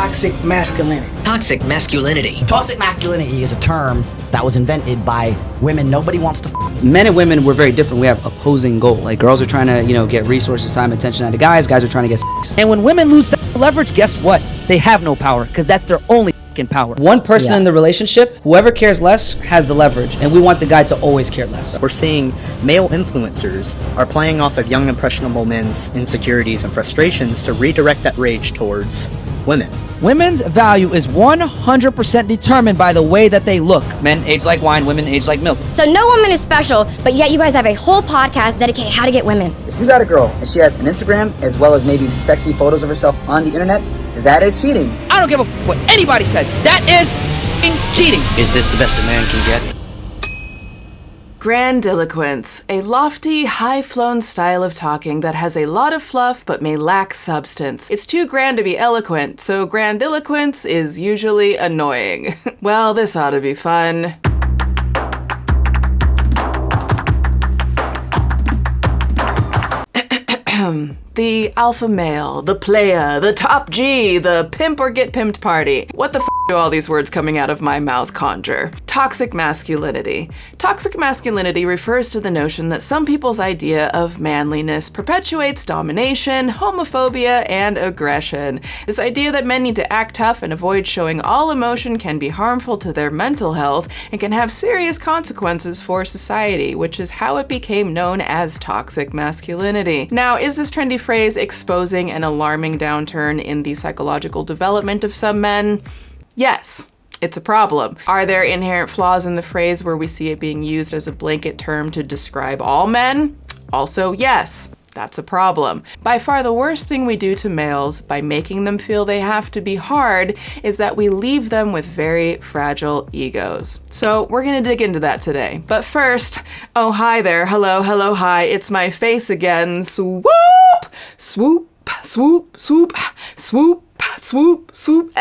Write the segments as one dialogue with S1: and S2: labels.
S1: toxic masculinity.
S2: Toxic masculinity.
S3: Toxic masculinity is a term that was invented by women nobody wants to
S4: Men and women, we're very different. We have opposing goals. Like, girls are trying to, get resources, time, attention out of guys. Guys are trying to get sex. And when women lose leverage, guess what? They have no power, because that's their only power. One person in the relationship, whoever cares less has the leverage, and we want the guy to always care less.
S5: We're seeing male influencers are playing off of young impressionable men's insecurities and frustrations to redirect that rage towards women.
S4: Women's value is 100% determined by the way that they look. Men age like wine, women age like milk.
S6: So no woman is special, but yet you guys have a whole podcast dedicated how to get women.
S4: If you got a girl and she has an Instagram as well as maybe sexy photos of herself on the internet, that is cheating. I don't give a what anybody says. That is cheating.
S2: Is this the best a man can get?
S7: Grandiloquence, a lofty, high-flown style of talking that has a lot of fluff but may lack substance. It's too grand to be eloquent, so grandiloquence is usually annoying. Well, this ought to be fun. The alpha male, the player, the top G, the pimp or get pimped party. What the f do all these words coming out of my mouth conjure? Toxic masculinity. Toxic masculinity refers to the notion that some people's idea of manliness perpetuates domination, homophobia, and aggression. This idea that men need to act tough and avoid showing all emotion can be harmful to their mental health and can have serious consequences for society, which is how it became known as toxic masculinity. Now, is this trendy phrase exposing an alarming downturn in the psychological development of some men? Yes. It's a problem. Are there inherent flaws in the phrase where we see it being used as a blanket term to describe all men? Also, yes. That's a problem. By far the worst thing we do to males by making them feel they have to be hard is that we leave them with very fragile egos. So we're gonna dig into that today. But first, oh hi there, hello, hello, hi, it's my face again. Swoop, swoop, swoop, swoop, swoop, swoop, swoop.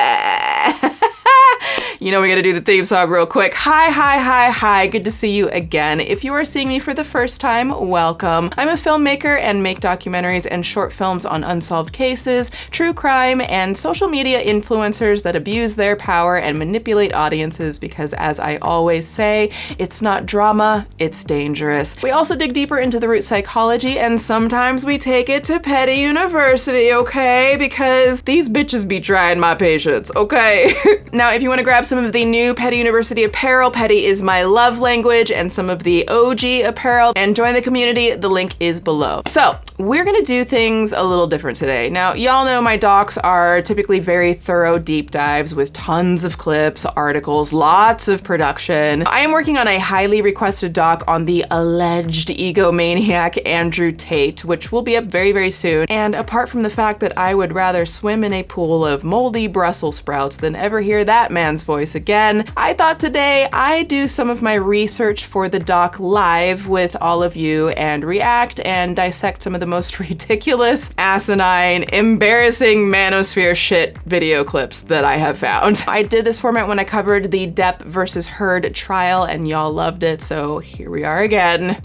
S7: You know we gotta do the theme song real quick. Hi, hi, hi, hi, good to see you again. If you are seeing me for the first time, welcome. I'm a filmmaker and make documentaries and short films on unsolved cases, true crime, and social media influencers that abuse their power and manipulate audiences because, as I always say, it's not drama, it's dangerous. We also dig deeper into the root psychology, and sometimes we take it to Petty University, okay? Because these bitches be trying my patience, okay? Now, if you want to grab some of the new Petty University apparel, Petty is my love language, and some of the OG apparel, and join the community, the link is below. So, we're gonna do things a little different today. Now, y'all know my docs are typically very thorough deep dives with tons of clips, articles, lots of production. I am working on a highly requested doc on the alleged egomaniac Andrew Tate, which will be up very, very soon. And apart from the fact that I would rather swim in a pool of moldy Brussels sprouts than ever hear that man's voice again, I thought today I'd do some of my research for the doc live with all of you and react and dissect some of the most ridiculous, asinine, embarrassing manosphere shit video clips that I have found. I did this format when I covered the Depp versus Heard trial and y'all loved it, so here we are again.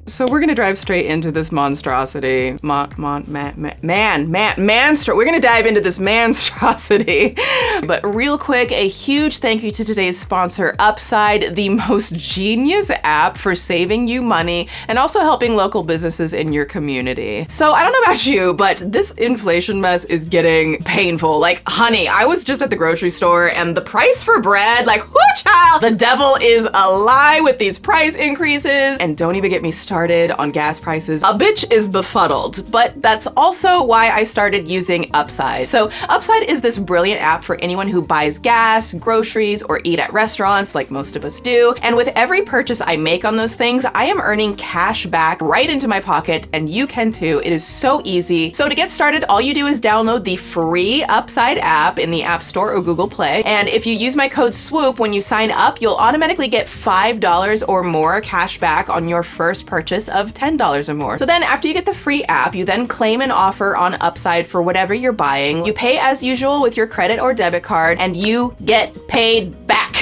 S7: So we're gonna drive straight into this monstrosity. We're gonna dive into this monstrosity. But real quick, a huge thank you to today's sponsor, Upside, the most genius app for saving you money and also helping local businesses in your community. So I don't know about you, but this inflation mess is getting painful. Like, honey, I was just at the grocery store and the price for bread, like, whoo child, the devil is a lie with these price increases. And don't even get me started on gas prices. A bitch is befuddled, but that's also why I started using Upside. So Upside is this brilliant app for anyone who buys gas, groceries, or eat at restaurants like most of us do. And with every purchase I make on those things, I am earning cash back right into my pocket, and you can too. It is so easy. So to get started, all you do is download the free Upside app in the App Store or Google Play. And if you use my code SWOOP when you sign up, you'll automatically get $5 or more cash back on your first purchase of $10 or more. So then after you get the free app, you then claim an offer on Upside for whatever you're buying. You pay as usual with your credit or debit card, and you get paid back.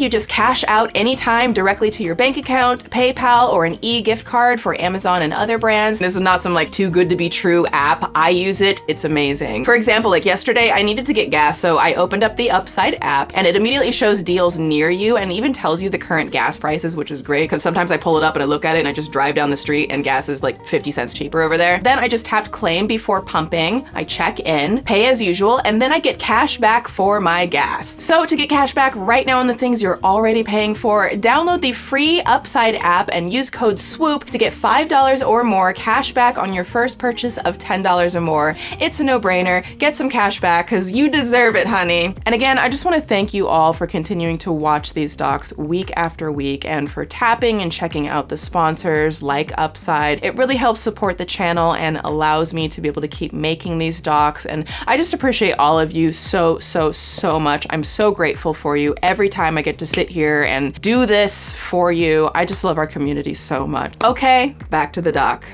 S7: you just cash out anytime directly to your bank account, PayPal, or an e-gift card for Amazon and other brands. This is not some like too good to be true app. I use it, it's amazing. For example, like yesterday, I needed to get gas, so I opened up the Upside app and it immediately shows deals near you and even tells you the current gas prices, which is great because sometimes I pull it up and I look at it and I just drive down the street and gas is like 50 cents cheaper over there. Then I just tapped claim before pumping, I check in, pay as usual, and then I get cash back for my gas. So to get cash back right now on the things you're already paying for, download the free Upside app and use code SWOOP to get $5 or more cash back on your first purchase of $10 or more. It's a no-brainer. Get some cash back because you deserve it, honey. And again, I just want to thank you all for continuing to watch these docs week after week and for tapping and checking out the sponsors like Upside. It really helps support the channel and allows me to be able to keep making these docs. And I just appreciate all of you so much. I'm so grateful for you every time I get to sit here and do this for you. I just love our community so much. Okay, back to the doc.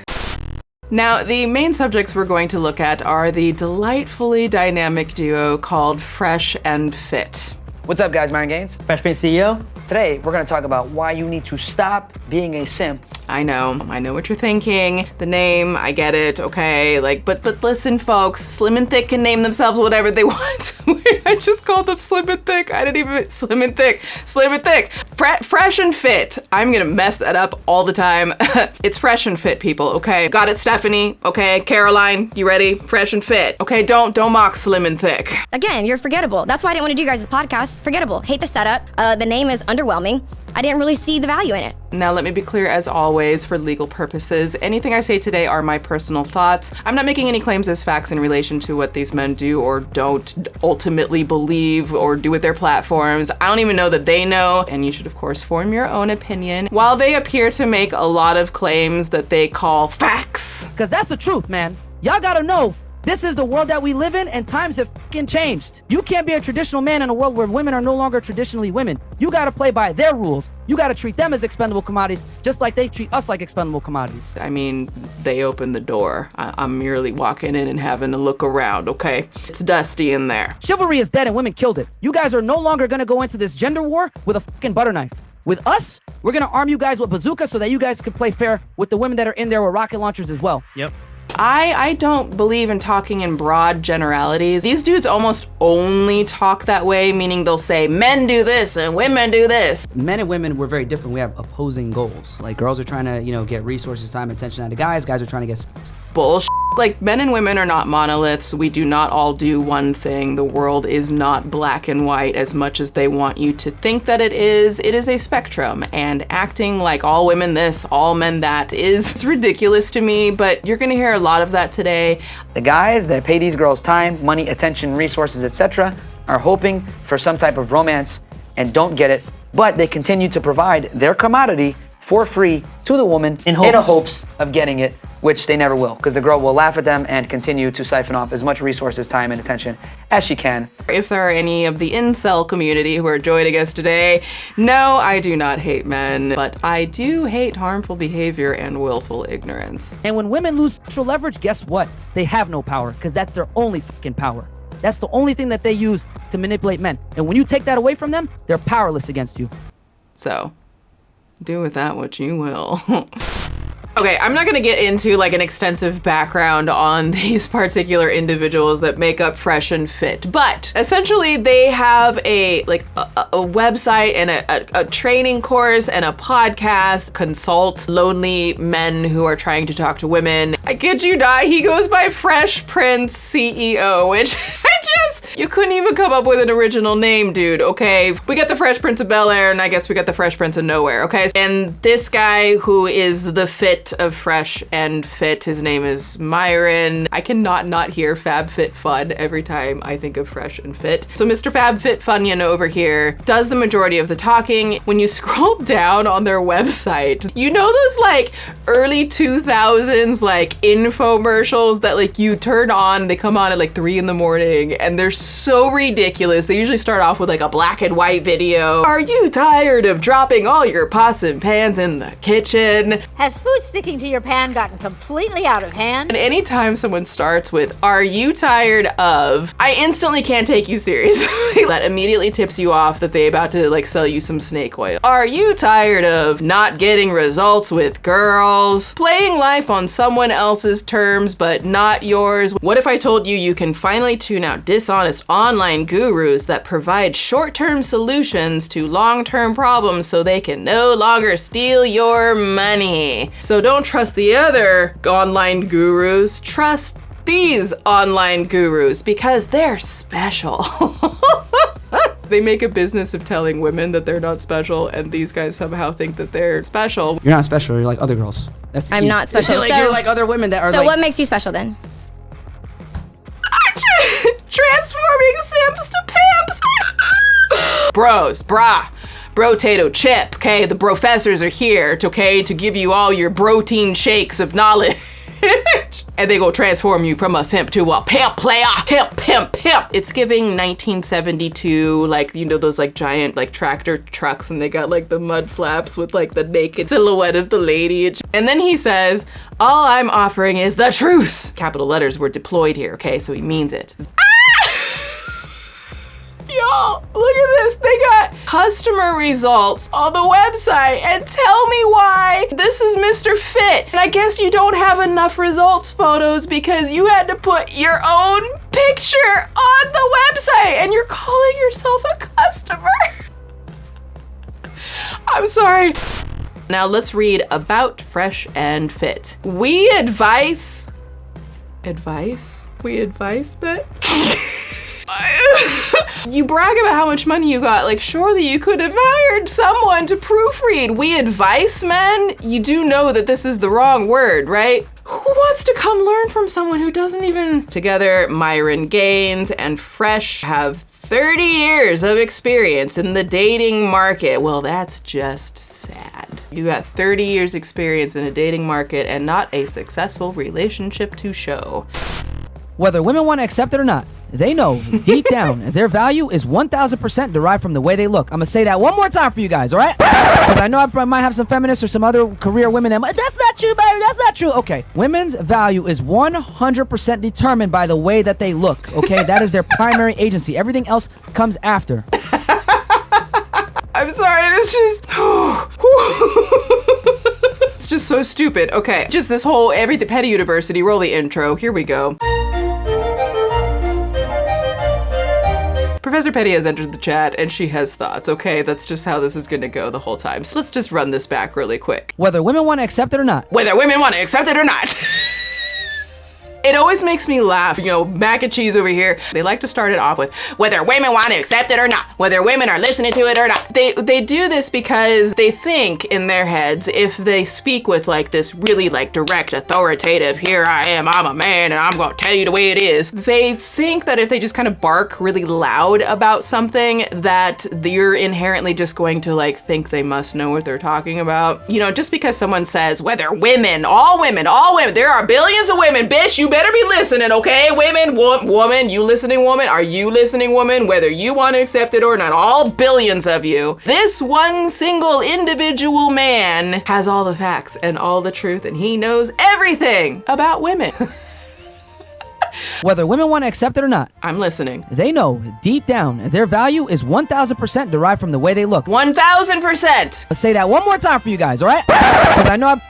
S7: Now, the main subjects we're going to look at are the delightfully dynamic duo called Fresh and Fit.
S4: What's up, guys? Myron Gaines,
S1: Fresh Prince CEO.
S4: Today, we're gonna talk about why you need to stop being a simp.
S7: I know what you're thinking. The name, I get it, okay, like, but listen, folks, Slim and Thick can name themselves whatever they want. Wait, I just called them Slim and Thick. I didn't even, Slim and Thick. Fresh and Fit. I'm gonna mess that up all the time. It's Fresh and Fit, people, okay? Got it, Stephanie, okay? Caroline, you ready? Fresh and Fit. Okay, don't mock Slim and Thick.
S6: Again, you're forgettable. That's why I didn't want to do you guys' podcast. Forgettable. Hate the setup. The name is underwhelming. I didn't really see the value in it.
S7: Now, let me be clear, as always, for legal purposes, anything I say today are my personal thoughts. I'm not making any claims as facts in relation to what these men do or don't ultimately believe or do with their platforms. I don't even know that they know, and you should, of course, form your own opinion. While they appear to make a lot of claims that they call facts.
S4: Because that's the truth, man. Y'all gotta know, this is the world that we live in, and times have fucking changed. You can't be a traditional man in a world where women are no longer traditionally women. You gotta play by their rules. You gotta treat them as expendable commodities, just like they treat us like expendable commodities.
S7: I mean, they opened the door. I'm merely walking in and having a look around, okay? It's dusty in there.
S4: Chivalry is dead and women killed it. You guys are no longer gonna go into this gender war with a fucking butter knife. With us, we're gonna arm you guys with bazookas so that you guys can play fair with the women that are in there with rocket launchers as well.
S1: Yep.
S7: I don't believe in talking in broad generalities. These dudes almost only talk that way, meaning they'll say men do this and women do this.
S4: Men and women, we're very different. We have opposing goals. Like girls are trying to, get resources, time, attention out of guys. Guys are trying to get sex.
S7: Bullshit. Like, men and women are not monoliths. We do not all do one thing. The world is not black and white as much as they want you to think that it is. It is a spectrum, and acting like all women this, all men that is ridiculous to me, but you're gonna hear a lot of that today.
S8: The guys that pay these girls time, money, attention, resources, etc. are hoping for some type of romance and don't get it, but they continue to provide their commodity for free to the woman in hopes of getting it, which they never will, because the girl will laugh at them and continue to siphon off as much resources, time, and attention as she can.
S7: If there are any of the incel community who are joining us today, no, I do not hate men, but I do hate harmful behavior and willful ignorance.
S4: And when women lose sexual leverage, guess what? They have no power, because that's their only fucking power. That's the only thing that they use to manipulate men. And when you take that away from them, they're powerless against you.
S7: So, do with that what you will. Okay, I'm not gonna get into like an extensive background on these particular individuals that make up Fresh and Fit, but essentially they have a website and a training course and a podcast, consult lonely men who are trying to talk to women. I kid you not, he goes by Fresh Prince CEO, which you couldn't even come up with an original name, dude, okay? We got the Fresh Prince of Bel-Air, and I guess we got the Fresh Prince of Nowhere, okay? And this guy who is the fit of Fresh and Fit, his name is Myron. I cannot not hear Fab Fit Fun every time I think of Fresh and Fit. So Mr. Fab Fit Funyan over here does the majority of the talking. When you scroll down on their website, you know those like early 2000s like infomercials that like you turn on, they come on at like 3 in the morning, and they're so ridiculous. They usually start off with like a black and white video. Are you tired of dropping all your pots and pans in the kitchen?
S1: Has food sticking to your pan gotten completely out of hand?
S7: And anytime someone starts with, are you tired of, I instantly can't take you seriously. That immediately tips you off that they about to like sell you some snake oil. Are you tired of not getting results with girls? Playing life on someone else's terms, but not yours? What if I told you you can finally tune out dishonest online gurus that provide short-term solutions to long-term problems so they can no longer steal your money? So don't trust the other online gurus, trust these online gurus because they're special. They make a business of telling women that they're not special, and these guys somehow think that they're special.
S4: You're not special, you're like other girls. That's the
S6: I'm
S4: key.
S6: not special.
S4: Like,
S6: So-
S4: you're like other women that are
S6: So
S4: like...
S6: what makes you special then?
S7: Transforming Sims to pimps. Bros, brah. Bro Tato chip, okay? The professors are here, okay, to give you all your protein shakes of knowledge. And they go transform you from a simp to a pimp player. Pimp, pimp, pimp. It's giving 1972, like, you know, those like giant like tractor trucks, and they got like the mud flaps with like the naked silhouette of the lady. And then he says, all I'm offering is the truth. Capital letters were deployed here, okay? So he means it. Y'all, look at this. They got customer results on the website, and tell me why this is Mr. Fit. And I guess you don't have enough results photos because you had to put your own picture on the website and you're calling yourself a customer. I'm sorry. Now let's read about Fresh and Fit. We advise, bet? You brag about how much money you got, like surely you could have hired someone to proofread. We advice men? You do know that this is the wrong word, right? Who wants to come learn from someone who doesn't even... Together, Myron Gaines and Fresh have 30 years of experience in the dating market. Well, that's just sad. You got 30 years experience in a dating market and not a successful relationship to show.
S4: Whether women want to accept it or not, they know deep down their value is 1000% derived from the way they look. I'm gonna say that one more time for you guys, all right? Because I know I might have some feminists or some other career women that that's not true, baby, that's not true. Okay, women's value is 100% determined by the way that they look, okay? That is their primary agency. Everything else comes after.
S7: I'm sorry, this just... It's just so stupid. Okay, just this whole everything petty university, roll the intro. Here we go. Professor Petty has entered the chat and she has thoughts, okay? That's just how this is gonna go the whole time. So let's just run this back really quick.
S4: Whether women want to accept it or not.
S7: Whether women want to accept it or not. It always makes me laugh, you know, mac and cheese over here. They like to start it off with whether women want to accept it or not, whether women are listening to it or not. They do this because they think in their heads if they speak with like this really like direct, authoritative, here I am, I'm a man and I'm gonna tell you the way it is. They think that if they just kind of bark really loud about something that you're inherently just going to like think they must know what they're talking about. You know, just because someone says whether women, all women, there are billions of women, bitch, you better be listening, okay? Women, woman, you listening woman? Are you listening woman? Whether you want to accept it or not, all billions of you. This one single individual man has all the facts and all the truth, and he knows everything about women.
S4: Whether women want to accept it or not.
S7: I'm listening.
S4: They know deep down their value is 1000% derived from the way they look.
S7: 1000%.
S4: Let's say that one more time for you guys, all right? Because I know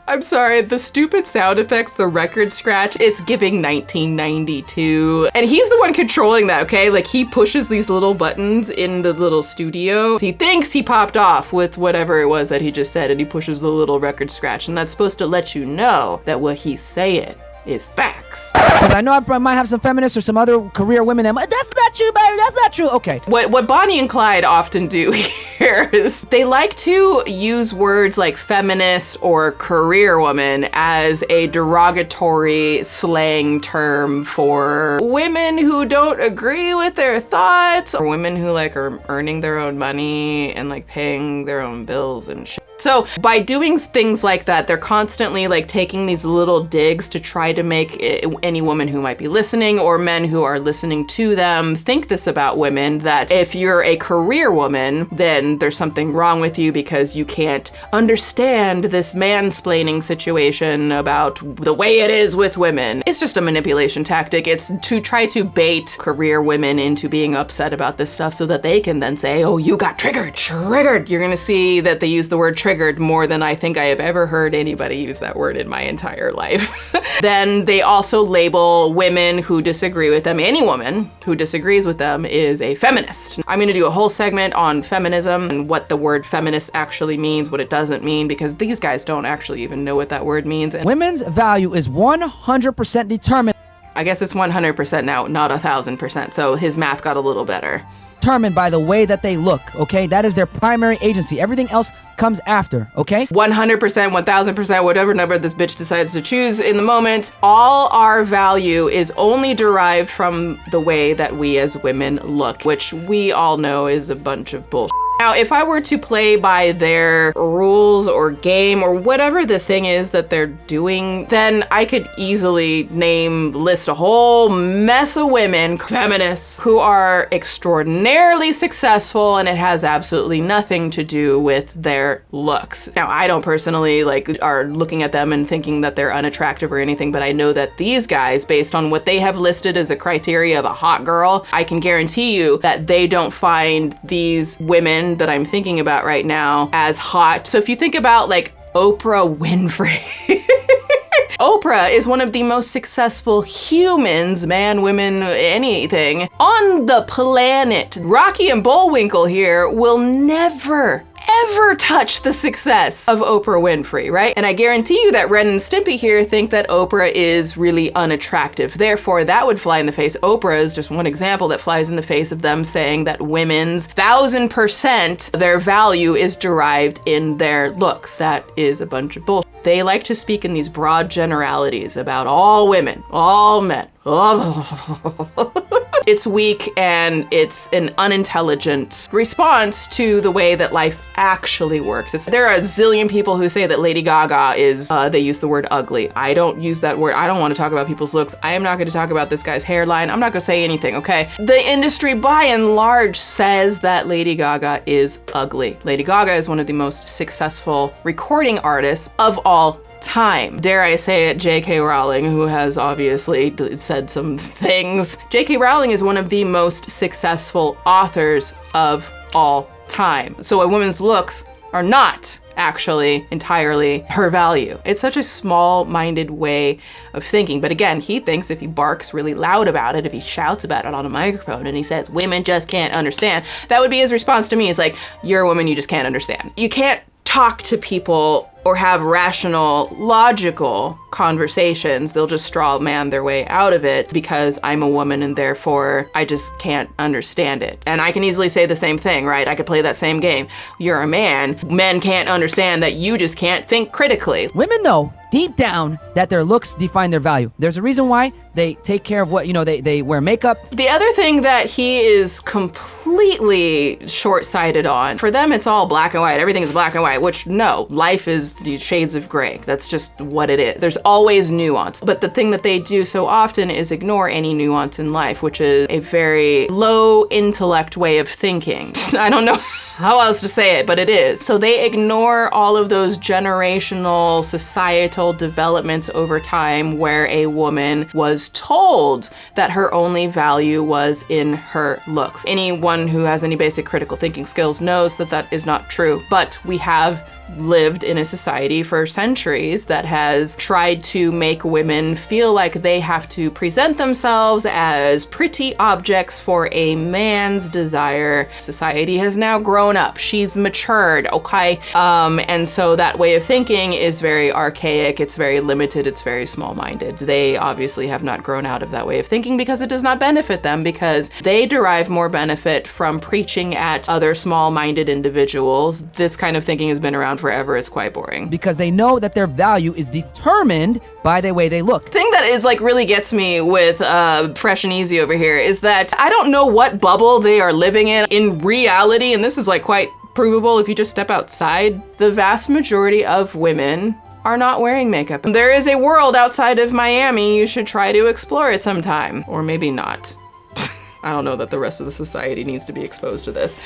S7: I'm sorry, the stupid sound effects, the record scratch, it's giving 1992. And he's the one controlling that, okay? Like he pushes these little buttons in the little studio. He thinks he popped off with whatever it was that he just said, and he pushes the little record scratch. And that's supposed to let you know that what he's saying is facts.
S4: Because I know I might have some feminists or some other career women that that's not not true, baby. That's not true. Okay.
S7: What Bonnie and Clyde often do here is they like to use words like feminist or career woman as a derogatory slang term for women who don't agree with their thoughts, or women who like are earning their own money and like paying their own bills and shit. So by doing things like that, they're constantly like taking these little digs to try to make any woman who might be listening or men who are listening to them think this about women, that if you're a career woman, then there's something wrong with you because you can't understand this mansplaining situation about the way it is with women. It's just a manipulation tactic. It's to try to bait career women into being upset about this stuff so that they can then say, oh, you got triggered. You're gonna see that they use the word triggered more than I think I have ever heard anybody use that word in my entire life. Then they also label women who disagree with them. Any woman who disagrees with them is a feminist. I'm gonna do a whole segment on feminism and what the word feminist actually means, what it doesn't mean, because these guys don't actually even know what that word means. And
S4: Women's value is 100% determined.
S7: I guess it's 100% now, not 1,000%. So his math got a little better.
S4: Determined by the way that they look, okay? That is their primary agency. Everything else comes after, okay?
S7: 100%, 1,000%, whatever number this bitch decides to choose in the moment, all our value is only derived from the way that we as women look, which we all know is a bunch of bullshit. Now, if I were to play by their rules or game or whatever this thing is that they're doing, then I could easily list a whole mess of women, feminists, who are extraordinarily successful, and it has absolutely nothing to do with their looks. Now, I don't personally are looking at them and thinking that they're unattractive or anything, but I know that these guys, based on what they have listed as a criteria of a hot girl, I can guarantee you that they don't find these women that I'm thinking about right now as hot. So if you think about like Oprah Winfrey, Oprah is one of the most successful humans, man, women, anything, on the planet. Rocky and Bullwinkle here will never ever touch the success of Oprah Winfrey, right? And I guarantee you that Ren and Stimpy here think that Oprah is really unattractive. Therefore, that would fly in the face. Oprah is just one example that flies in the face of them saying that women's 1,000% their value is derived in their looks. That is a bunch of bullshit. They like to speak in these broad generalities about all women, all men. It's weak and it's an unintelligent response to the way that life actually works. There are a zillion people who say that Lady Gaga is, they use the word ugly. I don't use that word. I don't want to talk about people's looks. I am not going to talk about this guy's hairline. I'm not going to say anything, okay? The industry by and large says that Lady Gaga is ugly. Lady Gaga is one of the most successful recording artists of all time. Dare I say it, J.K. Rowling, who has obviously said some things. J.K. Rowling is one of the most successful authors of all time. So a woman's looks are not actually entirely her value. It's such a small-minded way of thinking. But again, he thinks if he barks really loud about it, if he shouts about it on a microphone and he says, women just can't understand, that would be his response to me. Is like, you're a woman, you just can't understand. You can't talk to people or have rational, logical conversations. They'll just straw man their way out of it because I'm a woman and therefore I just can't understand it. And I can easily say the same thing, right? I could play that same game. You're a man. Men can't understand that you just can't think critically.
S4: Women know deep down that their looks define their value. There's a reason why they take care of what, they wear makeup.
S7: The other thing that he is completely short-sighted on, for them it's all black and white. Everything is black and white, which no, life is these shades of gray. That's just what it is. There's always nuance. But the thing that they do so often is ignore any nuance in life, which is a very low intellect way of thinking. I don't know how else to say it, but it is. So they ignore all of those generational societal developments over time where a woman was told that her only value was in her looks. Anyone who has any basic critical thinking skills knows that that is not true, but we have lived in a society for centuries that has tried to make women feel like they have to present themselves as pretty objects for a man's desire. Society has now grown up. She's matured, okay? And so that way of thinking is very archaic, it's very limited, it's very small-minded. They obviously have not grown out of that way of thinking because it does not benefit them, because they derive more benefit from preaching at other small-minded individuals. This kind of thinking has been around forever. It's quite boring.
S4: Because they know that their value is determined by the way they look.
S7: The thing that is like really gets me with Fresh and Easy over here is that I don't know what bubble they are living in reality, and this is like quite provable if you just step outside. The vast majority of women are not wearing makeup. There is a world outside of Miami. You should try to explore it sometime, or maybe not. I don't know that the rest of the society needs to be exposed to this.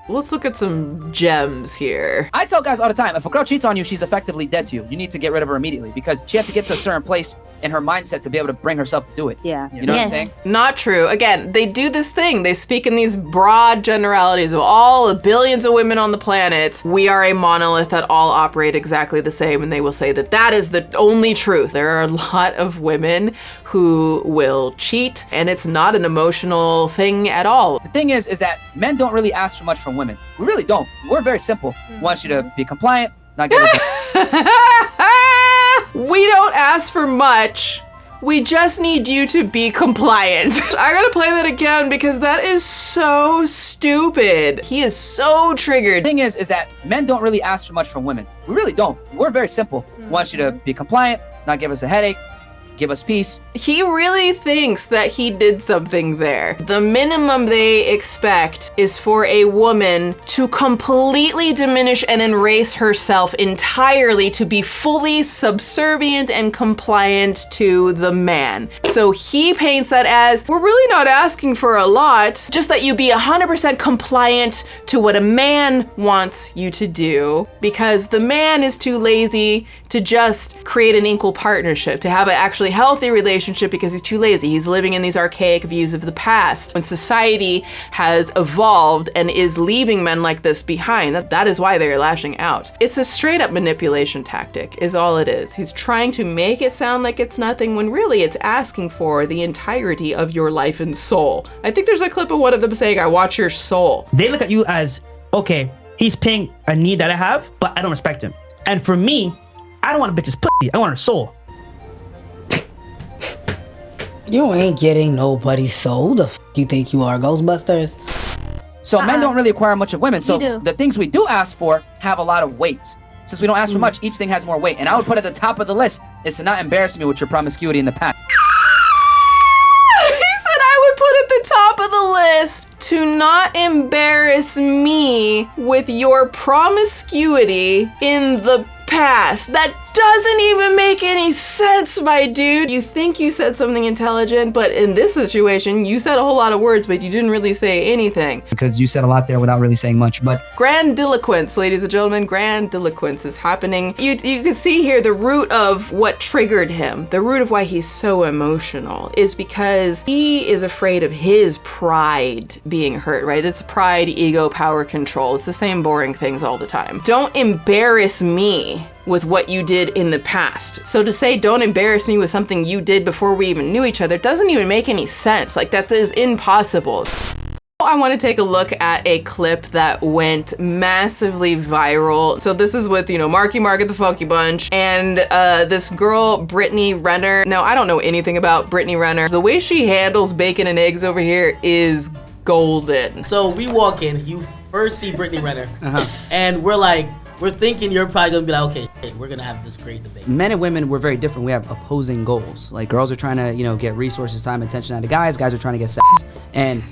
S7: Let's look at some gems here.
S4: I tell guys all the time, if a girl cheats on you, she's effectively dead to you. You need to get rid of her immediately because she has to get to a certain place in her mindset to be able to bring herself to do it.
S9: Yeah.
S4: You know what I'm saying?
S7: Not true. Again, they do this thing. They speak in these broad generalities of all the billions of women on the planet. We are a monolith that all operate exactly the same, and they will say that that is the only truth. There are a lot of women who will cheat, and it's not an emotional thing at all.
S4: The thing is that men don't really ask for much from women. We really don't. We're very simple. We want you to be compliant, not get us.
S7: We don't ask for much. We just need you to be compliant. I gotta play that again because that is so stupid. He is so triggered.
S4: The thing is that men don't really ask for much from women. We really don't. We're very simple. We want you to be compliant, not give us a headache, give us peace.
S7: He really thinks that he did something there. The minimum they expect is for a woman to completely diminish and erase herself entirely to be fully subservient and compliant to the man. So he paints that as, we're really not asking for a lot, just that you be 100% compliant to what a man wants you to do, because the man is too lazy to just create an equal partnership, to have an actually healthy relationship because he's too lazy. He's living in these archaic views of the past. When society has evolved and is leaving men like this behind, that is why they're lashing out. It's a straight up manipulation tactic is all it is. He's trying to make it sound like it's nothing when really it's asking for the entirety of your life and soul. I think there's a clip of one of them saying, I want your soul.
S10: They look at you as, okay, he's paying a need that I have, but I don't respect him. And for me, I don't want a bitch's pussy, I want her soul.
S11: You ain't getting nobody's soul. The f you think you are, Ghostbusters?
S4: So men don't really acquire much of women. So the things we do ask for have a lot of weight. Since we don't ask for much, each thing has more weight. And I would put at the top of the list is to not embarrass me with your promiscuity in the past.
S7: He said I would put at the top of the list to not embarrass me with your promiscuity in the past. That doesn't even make any sense, my dude. You think you said something intelligent, but in this situation, you said a whole lot of words, but you didn't really say anything.
S4: Because you said a lot there without really saying much, but...
S7: Grandiloquence, ladies and gentlemen, grandiloquence is happening. You can see here the root of what triggered him, the root of why he's so emotional, is because he is afraid of his pride being hurt, right? It's pride, ego, power, control. It's the same boring things all the time. Don't embarrass me with what you did in the past. So to say, don't embarrass me with something you did before we even knew each other doesn't even make any sense. Like, that is impossible. I want to take a look at a clip that went massively viral. So this is with, Marky Mark at the Funky Bunch and this girl, Brittany Renner. Now, I don't know anything about Brittany Renner. The way she handles bacon and eggs over here is golden.
S12: So we walk in, you first see Brittany Renner, and we're thinking you're probably gonna be like, okay, we're gonna have this great debate.
S4: Men and women, we're very different. We have opposing goals. Like, girls are trying to, get resources, time, attention out of guys. Guys are trying to get sex. And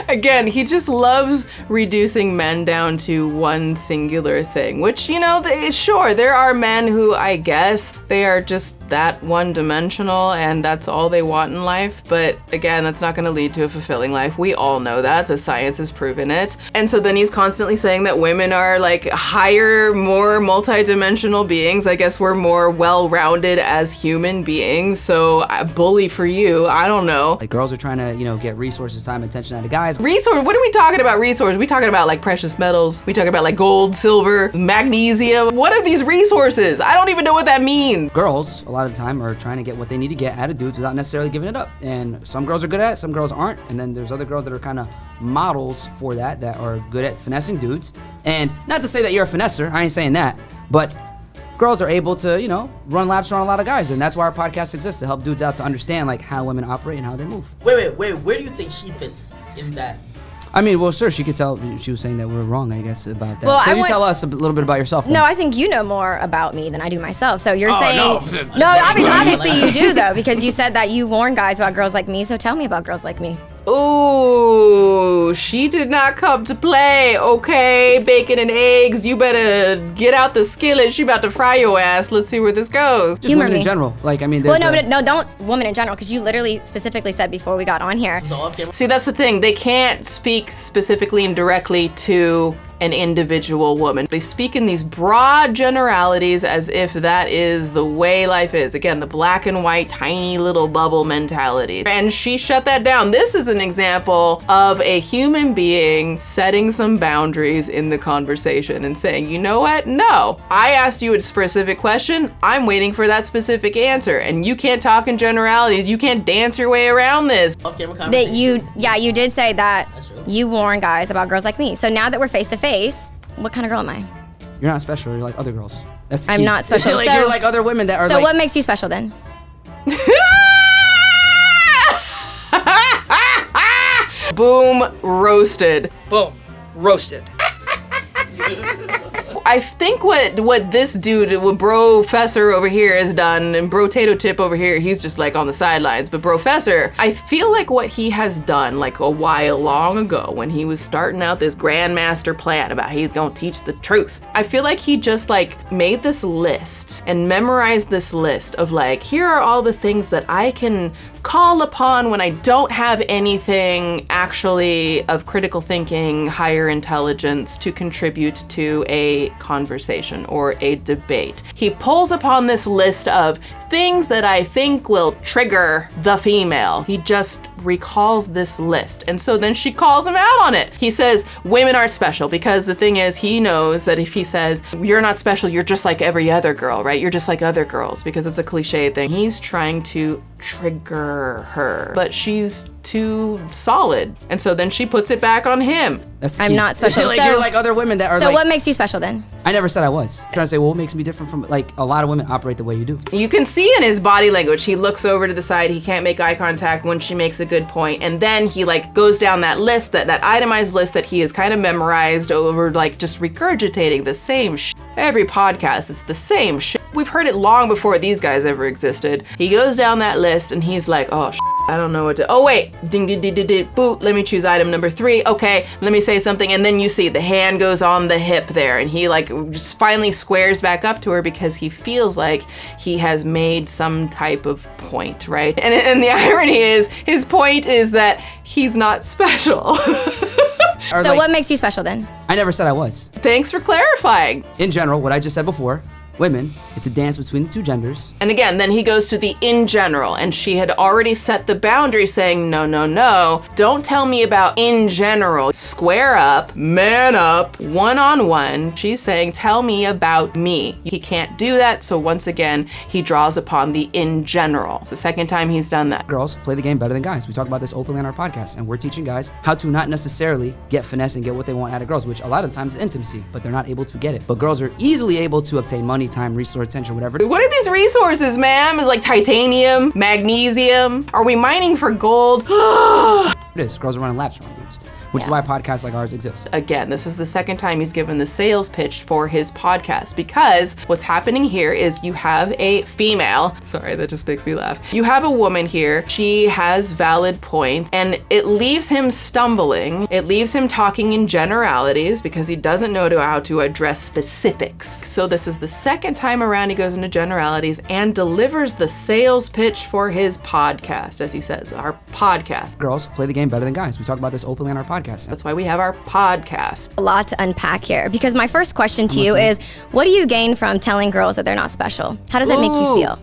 S7: again, he just loves reducing men down to one singular thing, which, sure, there are men who I guess they are just that one-dimensional and that's all they want in life. But again, that's not going to lead to a fulfilling life. We all know that. The science has proven it. And so then he's constantly saying that women are like higher, more multi-dimensional beings. I guess we're more well-rounded as human beings. So bully for you. I don't know.
S4: Like, girls are trying to, get resources, time, attention out of guys. guys.
S7: Resource? What are we talking about resources? We talking about like precious metals? We talking about like gold, silver, magnesium? What are these resources? I don't even know what that means.
S4: Girls, a lot of the time, are trying to get what they need to get out of dudes without necessarily giving it up. And some girls are good at it, some girls aren't. And then there's other girls that are kind of models for that are good at finessing dudes. And not to say that you're a finesser, I ain't saying that, but girls are able to, you know, run laps around a lot of guys. And that's why our podcast exists, to help dudes out to understand like how women operate and how they move.
S12: Wait. Where do you think she fits in that?
S4: I mean, well, sure, she could tell. She was saying that we're wrong, I guess, about that.
S6: Well,
S4: so you tell us a little bit about yourself.
S6: No, I think you know more about me than I do myself. So you're saying
S12: no.
S6: obviously you do though, because you said that you warn guys about girls like me. So tell me about girls like me.
S7: Ooh, she did not come to play. Okay, bacon and eggs. You better get out the skillet. She about to fry your ass. Let's see where this goes.
S4: Just women in general. Like, I mean,
S6: well, no, don't women in general, because you literally specifically said before we got on here.
S7: See, that's the thing. They can't speak specifically and directly to an individual woman. They speak in these broad generalities as if that is the way life is. Again, the black and white, tiny little bubble mentality. And she shut that down. This is an example of a human being setting some boundaries in the conversation and saying, you know what? No, I asked you a specific question. I'm waiting for that specific answer. And you can't talk in generalities. You can't dance your way around this.
S6: That you did say that you warn guys about girls like me. So now that we're face to face, what kind of girl am I?
S4: You're not special. You're like other girls. That's the
S6: I'm
S4: key.
S6: not special.
S4: Like,
S6: so,
S4: you're like other women that are
S6: So
S4: like,
S6: what makes you special then?
S7: Boom, roasted.
S4: Boom, roasted.
S7: I think what this dude, what Bro-fessor over here has done, and Bro-tato tip over here, he's just like on the sidelines, but Bro-fessor, I feel like what he has done like a while long ago when he was starting out this grandmaster plan about he's gonna teach the truth. I feel like he just like made this list and memorized this list of like, here are all the things that I can call upon when I don't have anything actually of critical thinking, higher intelligence to contribute to a conversation or a debate. He pulls upon this list of things that I think will trigger the female. He just recalls this list. And so then she calls him out on it. He says, women aren't special, because the thing is, he knows that if he says, you're not special, you're just like every other girl, right? You're just like other girls, because it's a cliche thing. He's trying to trigger her, but she's too solid. And so then she puts it back on him.
S4: That's the
S6: I'm
S4: key.
S6: not special.
S4: Like,
S6: So-
S4: you're like other women that are
S6: So
S4: like,
S6: what makes you special then?
S4: I never said I was. I'm trying to say, well, what makes me different from, like, a lot of women operate the way you do.
S7: You can see in his body language, he looks over to the side, he can't make eye contact when she makes a good point, and then he like goes down that list, that itemized list that he has kind of memorized over, like just regurgitating the same shit. Every podcast, it's the same shit. We've heard it long before these guys ever existed. He goes down that list and he's like, oh shit, I don't know what to, oh wait, ding ding ding ding ding, boot, let me choose item number 3, okay, let me say something, and then you see the hand goes on the hip there, and he like just finally squares back up to her because he feels like he has made some type of point, right? And the irony is, his point is that he's not special.
S4: Or
S6: So
S4: like,
S6: what makes you special then?
S4: I never said I was.
S7: Thanks for clarifying.
S4: In general, what I just said before, women, it's a dance between the two genders.
S7: And again, then he goes to the in general, and she had already set the boundary saying, no, no, no, don't tell me about in general. Square up, man up, one-on-one. She's saying, tell me about me. He can't do that, so once again, he draws upon the in general. It's the second time he's done that.
S4: Girls play the game better than guys. We talk about this openly on our podcast, and we're teaching guys how to not necessarily get finesse and get what they want out of girls, which a lot of the times is intimacy, but they're not able to get it. But girls are easily able to obtain money, time, resource, attention, whatever.
S7: What are these resources, ma'am? Is like titanium, magnesium? Are we mining for gold?
S4: It is. Girls are running laps around dudes, which is why podcasts like ours exist.
S7: Again, this is the second time he's given the sales pitch for his podcast, because what's happening here is you have a female, sorry, that just makes me laugh. You have a woman here, she has valid points, and it leaves him stumbling. It leaves him talking in generalities because he doesn't know how to address specifics. So this is the second time around he goes into generalities and delivers the sales pitch for his podcast, as he says, our podcast.
S4: Girls play the game game better than guys. We talk about this openly on our podcast.
S7: That's why we have our podcast.
S6: A lot to unpack here, because my first question to you is, what do you gain from telling girls that they're not special? How does that make you feel?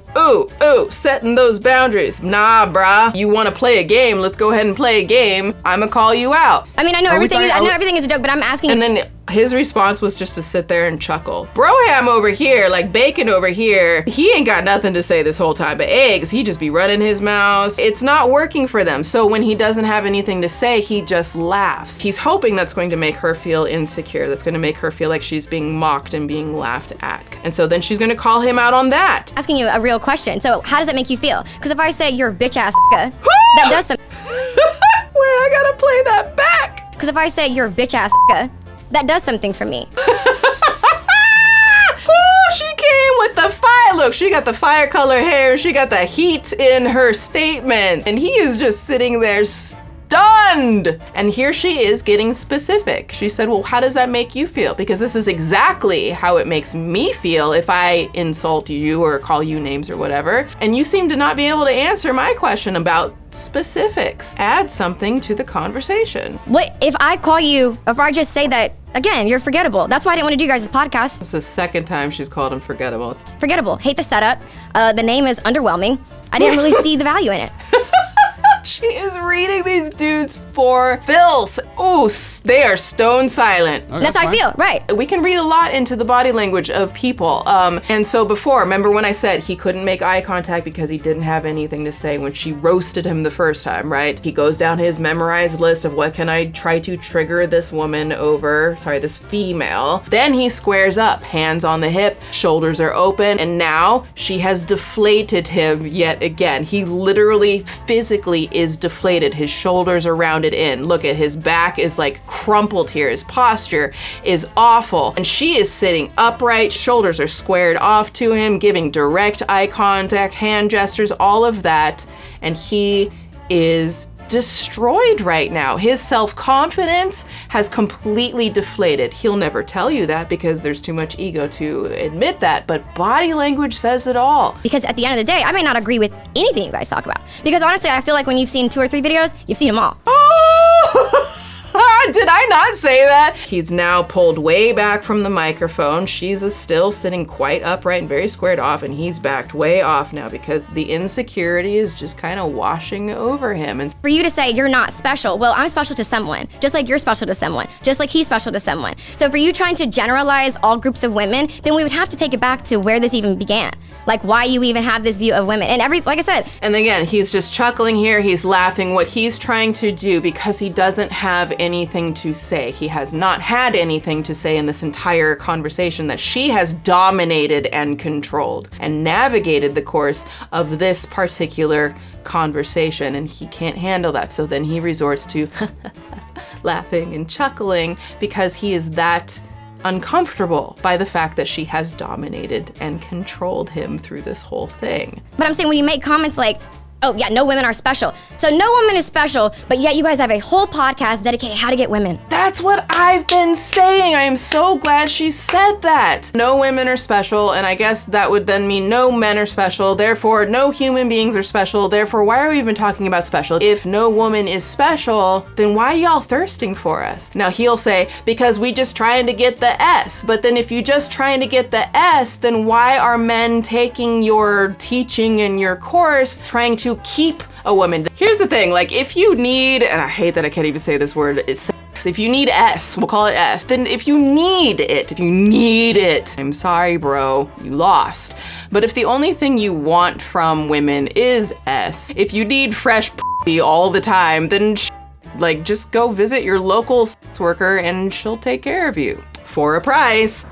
S7: Setting those boundaries. Nah, brah. You want to play a game? Let's go ahead and play a game. I'ma call you out.
S6: I mean, I know everything is a joke, but I'm asking.
S7: And then his response was just to sit there and chuckle. Broham over here, like bacon over here, he ain't got nothing to say this whole time, but eggs, he just be running his mouth. It's not working for them. So when he doesn't have anything to say, he just laughs. He's hoping that's going to make her feel insecure. That's going to make her feel like she's being mocked and being laughed at. And so then she's going to call him out on that.
S6: Asking you a real question. So how does it make you feel? Because if I say you're a bitch ass that does something.
S7: Wait, I gotta play that back.
S6: Because if I say you're a bitch ass that does something for me.
S7: She came with the fire. Look, she got the fire color hair. She got the heat in her statement. And he is just sitting there stunned. And here she is getting specific. She said, well, how does that make you feel? Because this is exactly how it makes me feel if I insult you or call you names or whatever. And you seem to not be able to answer my question about specifics. Add something to the conversation.
S6: What if I call you, if I just say that, again, you're forgettable. That's why I didn't want to do you guys' podcast.
S7: It's the second time she's called him forgettable.
S6: Forgettable. Hate the setup. The name is underwhelming. I didn't really see the value in it.
S7: She is reading these dudes for filth. Ooh, they are stone silent.
S6: Okay, that's how I feel, right.
S7: We can read a lot into the body language of people. And so before, remember when I said he couldn't make eye contact because he didn't have anything to say when she roasted him the first time, right? He goes down his memorized list of what can I try to trigger this woman over, this female. Then he squares up, hands on the hip, shoulders are open, and now she has deflated him yet again. He literally physically is deflated. His shoulders are rounded in. Look at his back is like crumpled here. His posture is awful. And she is sitting upright. Shoulders are squared off to him, giving direct eye contact, hand gestures, all of that. And he is destroyed right now. His self-confidence has completely deflated. He'll never tell you that because there's too much ego to admit that, but body language says it all.
S6: Because at the end of the day, I may not agree with anything you guys talk about. Because honestly, I feel like when you've seen 2 or 3 videos, you've seen them all.
S7: Oh! Did I not say that? He's now pulled way back from the microphone. She's still sitting quite upright and very squared off, and he's backed way off now because the insecurity is just kind of washing over him. And
S6: for you to say you're not special, well, I'm special to someone, just like you're special to someone, just like he's special to someone. So for you trying to generalize all groups of women, then we would have to take it back to where this even began. Like why you even have this view of women. And like I said.
S7: And again, he's just chuckling here, he's laughing. What he's trying to do, because he doesn't have anything to say, he has not had anything to say in this entire conversation that she has dominated and controlled and navigated the course of this particular conversation, and he can't handle that. So then he resorts to laughing and chuckling because he is that uncomfortable by the fact that she has dominated and controlled him through this whole thing.
S6: But I'm saying when you make comments like, oh yeah, no women are special. So no woman is special, but yet you guys have a whole podcast dedicated how to get women.
S7: That's what I've been saying. I am so glad she said that. No women are special, and I guess that would then mean no men are special, therefore no human beings are special, therefore why are we even talking about special? If no woman is special, then why y'all thirsting for us? Now he'll say, because we just trying to get the S, but then if you just trying to get the S, then why are men taking your teaching and your course trying to keep a woman? Here's the thing, like if you need, and I hate that I can't even say this word, it's sex. If you need S, we'll call it S, then if you need it, I'm sorry bro, you lost. But if the only thing you want from women is S, if you need fresh p***y all the time, then like just go visit your local sex worker and she'll take care of you for a price.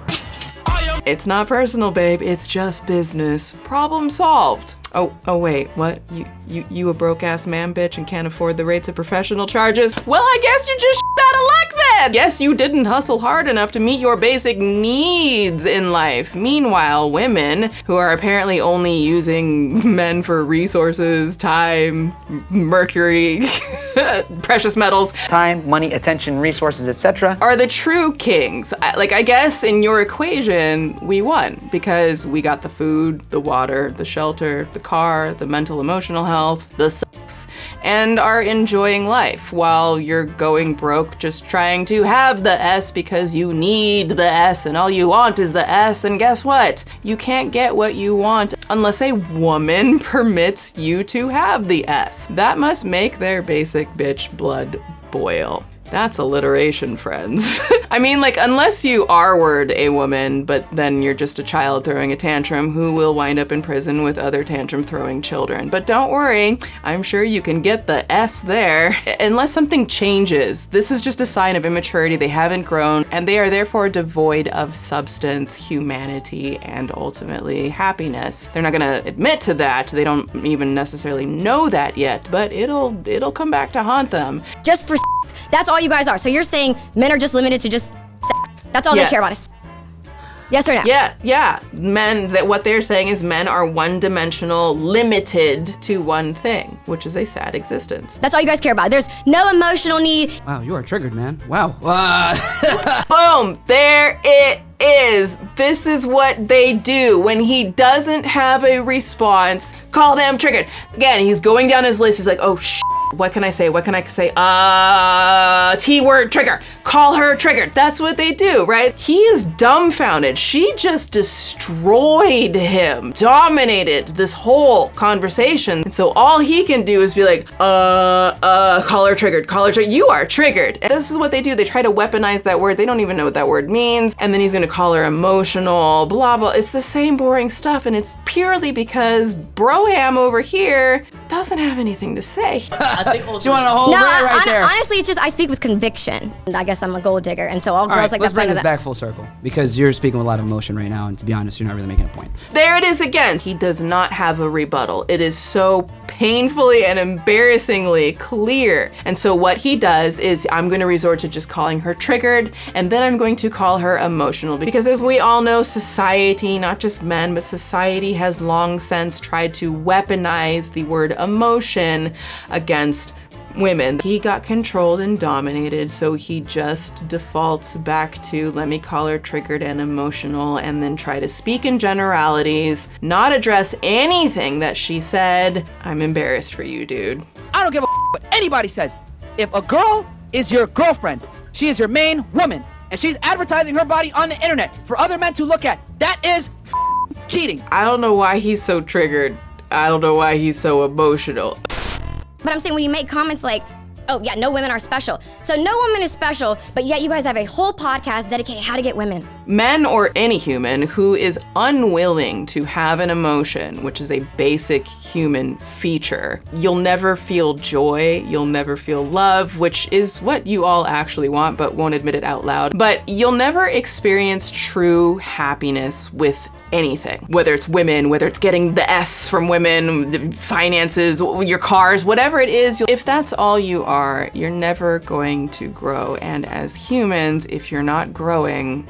S7: It's not personal, babe, it's just business. Problem solved. Oh wait, what? You a broke ass man bitch and can't afford the rates of professional charges? Well, I guess you just out of luck then! instead, guess you didn't hustle hard enough to meet your basic needs in life. Meanwhile, women, who are apparently only using men for resources, time, mercury, precious metals,
S8: time, money, attention, resources, etc.,
S7: are the true kings. I guess in your equation, we won because we got the food, the water, the shelter, the car, the mental, emotional health, the sex, and are enjoying life while you're going broke just trying to have the S because you need the S and all you want is the S. And guess what? You can't get what you want unless a woman permits you to have the S. That must make their basic bitch blood boil. That's alliteration, friends. I mean, unless you R-word a woman, but then you're just a child throwing a tantrum who will wind up in prison with other tantrum-throwing children. But don't worry, I'm sure you can get the S there. Unless something changes, this is just a sign of immaturity. They haven't grown, and they are therefore devoid of substance, humanity, and ultimately happiness. They're not gonna admit to that. They don't even necessarily know that yet, but it'll come back to haunt them.
S6: Just for that's all you guys are. So you're saying men are just limited to just sex. That's all they care about is yes or no?
S7: Yeah. Men, what they're saying is men are one-dimensional, limited to one thing, which is a sad existence.
S6: That's all you guys care about. There's no emotional need.
S4: Wow, you are triggered, man. Wow.
S7: Boom, there it is. This is what they do. When he doesn't have a response, call them triggered. Again, he's going down his list. He's like, oh, what can I say? What can I say? T-word trigger. Call her triggered. That's what they do, right? He is dumbfounded. She just destroyed him, dominated this whole conversation. And so all he can do is be like, call her triggered, call her triggered. You are triggered. And this is what they do. They try to weaponize that word. They don't even know what that word means. And then he's gonna call her emotional, blah, blah. It's the same boring stuff. And it's purely because Broham over here doesn't have anything to say.
S12: I think also
S4: She wanted a whole right there.
S6: Honestly, it's just I speak with conviction. And I guess I'm a gold digger. And so all girls
S4: let's bring this back full circle because you're speaking with a lot of emotion right now. And to be honest, you're not really making a point.
S7: There it is again. He does not have a rebuttal. It is so painfully and embarrassingly clear. And so what he does is I'm going to resort to just calling her triggered, and then I'm going to call her emotional. Because if we all know society, not just men, but society has long since tried to weaponize the word emotion against women. He got controlled and dominated, so he just defaults back to let me call her triggered and emotional and then try to speak in generalities, not address anything that she said. I'm embarrassed for you, dude.
S4: I don't give a what anybody says. If a girl is your girlfriend, she is your main woman, and she's advertising her body on the internet for other men to look at, that is cheating.
S7: I don't know why he's so triggered. I don't know why he's so emotional.
S6: But I'm saying when you make comments like, oh yeah, no women are special. So no woman is special, but yet you guys have a whole podcast dedicated how to get women.
S7: Men or any human who is unwilling to have an emotion, which is a basic human feature, you'll never feel joy, you'll never feel love, which is what you all actually want but won't admit it out loud. But you'll never experience true happiness with anything, whether it's women, whether it's getting the S from women, the finances, your cars, whatever it is. If that's all you are, you're never going to grow. And as humans, if you're not growing,